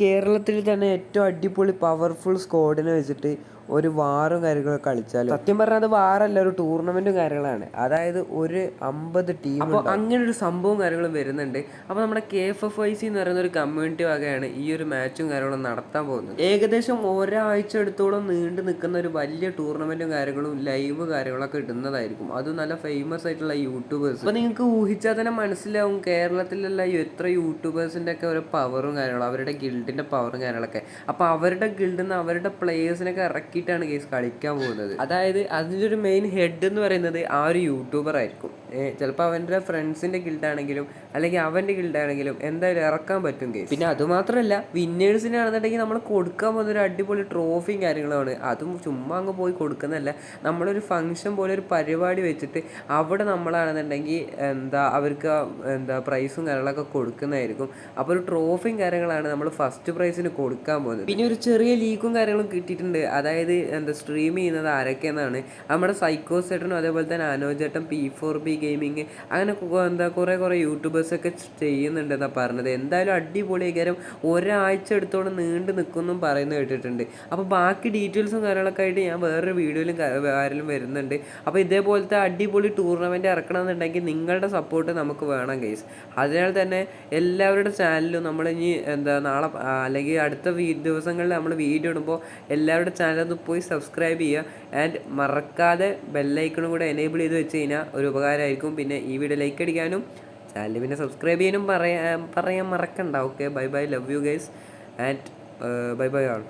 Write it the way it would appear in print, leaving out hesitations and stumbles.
കേരളത്തിൽ തന്നെ ഏറ്റവും അടിപൊളി പവർഫുൾ സ്ക്വാഡിനെ വെച്ചിട്ട് ഒരു വാറും കാര്യങ്ങളൊക്കെ കളിച്ചാൽ സത്യം പറഞ്ഞാൽ അത് വാറല്ല, ഒരു ടൂർണമെൻറ്റും കാര്യങ്ങളാണ്. അതായത് ഒരു 50 ടീം. അപ്പോൾ അങ്ങനെ ഒരു സംഭവം കാര്യങ്ങളും വരുന്നുണ്ട്. അപ്പോൾ നമ്മുടെ KFFIC എന്ന് പറയുന്ന ഒരു കമ്മ്യൂണിറ്റി വകയാണ് ഈ ഒരു മാച്ചും കാര്യങ്ങളും നടത്താൻ പോകുന്നത്. ഏകദേശം ഒരാഴ്ച എടുത്തോളം നീണ്ടു നിൽക്കുന്ന ഒരു വലിയ ടൂർണമെൻറ്റും കാര്യങ്ങളും ലൈവ് കാര്യങ്ങളൊക്കെ ഇടുന്നതായിരിക്കും. അതും നല്ല ഫേമസ് ആയിട്ടുള്ള യൂട്യൂബേഴ്സ്. അപ്പോൾ നിങ്ങൾക്ക് ഊഹിച്ചാൽ തന്നെ മനസ്സിലാവും കേരളത്തിലുള്ള എത്ര യൂട്യൂബേഴ്സിൻ്റെ ഒക്കെ ഒരു പവറും കാര്യങ്ങളും, അവരുടെ ഗിൽഡിൻ്റെ പവറും കാര്യങ്ങളൊക്കെ. അപ്പോൾ അവരുടെ ഗിൽഡിൽ നിന്ന് അവരുടെ പ്ലേയേഴ്സിനൊക്കെ ഇറക്കിയിട്ടാണ് കേസ് കളിക്കാൻ പോകുന്നത്. അതായത് അതിൻ്റെ ഒരു മെയിൻ ഹെഡ് എന്ന് പറയുന്നത് ആ ഒരു യൂട്യൂബർ ആയിരിക്കും. ചിലപ്പോൾ അവൻ്റെ ഫ്രണ്ട്സിൻ്റെ ഗിൽഡാണെങ്കിലും അല്ലെങ്കിൽ അവൻ്റെ ഗിൽഡാണെങ്കിലും എന്തായാലും ഇറക്കാൻ പറ്റും കേസ്. പിന്നെ അതുമാത്രമല്ല, വിന്നേഴ്സിനാണെന്നുണ്ടെങ്കിൽ നമ്മൾ കൊടുക്കാൻ പോകുന്ന ഒരു അടിപൊളി ട്രോഫിയും കാര്യങ്ങളുമാണ്. അതും ചുമ്മാ അങ്ങ് പോയി കൊടുക്കുന്നതല്ല, നമ്മളൊരു ഫംഗ്ഷൻ പോലെ ഒരു പരിപാടി വെച്ചിട്ട് അവിടെ നമ്മളാണെന്നുണ്ടെങ്കിൽ അവർക്ക് പ്രൈസും കാര്യങ്ങളൊക്കെ കൊടുക്കുന്നതായിരിക്കും. അപ്പോൾ ഒരു ട്രോഫിയും കാര്യങ്ങളാണ് നമ്മൾ ഫസ്റ്റ് പ്രൈസിന് കൊടുക്കാൻ പോകുന്നത്. പിന്നെ ഒരു ചെറിയ ലീക്കും കാര്യങ്ങളും കിട്ടിയിട്ടുണ്ട്. അതായത് സ്ട്രീം ചെയ്യുന്നത് ആരൊക്കെയെന്നാണ്. നമ്മുടെ സൈക്കോ ചേട്ടനും അതേപോലെ തന്നെ അനോജേട്ടൻ, P4B ഗെയിമിങ്, അങ്ങനെ കുറേ യൂട്യൂബേഴ്സൊക്കെ ചെയ്യുന്നുണ്ടെന്നാണ് പറഞ്ഞത്. എന്തായാലും അടിപൊളി കാര്യം ഒരാഴ്ച എടുത്തോളം നീണ്ടു നിൽക്കുമെന്നും പറയുന്നത് കേട്ടിട്ടുണ്ട്. അപ്പോൾ ബാക്കി ഡീറ്റെയിൽസും കാര്യങ്ങളൊക്കെ ആയിട്ട് ഞാൻ വേറൊരു വീഡിയോയിലും കാര്യങ്ങളും വരുന്നുണ്ട്. അപ്പോൾ ഇതേപോലത്തെ അടിപൊളി ടൂർണമെൻറ്റ് ഇറക്കണമെന്നുണ്ടെങ്കിൽ നിങ്ങളുടെ സപ്പോർട്ട് നമുക്ക് വേണം ഗൈസ്. അതിനാൽ തന്നെ എല്ലാവരുടെ ചാനലിലും നമ്മളിനി നാളെ അല്ലെങ്കിൽ അടുത്ത ദിവസങ്ങളിൽ നമ്മൾ വീഡിയോ ഇടുമ്പോൾ എല്ലാവരുടെ ചാനലൊന്ന് പോയി സബ്സ്ക്രൈബ് ചെയ്യുക. ആൻഡ് മറക്കാതെ ബെല്ലൈക്കണും കൂടെ എനേബിൾ ചെയ്ത് വെച്ച് കഴിഞ്ഞാൽ ഒരു ഉപകാരമായിരിക്കും. പിന്നെ ഈ വീഡിയോ ലൈക്ക് അടിക്കാനും ചാനൽ പിന്നെ സബ്സ്ക്രൈബ് ചെയ്യാനും പറയാൻ മറക്കണ്ട. Okay, bye bye, love you guys and bye bye all.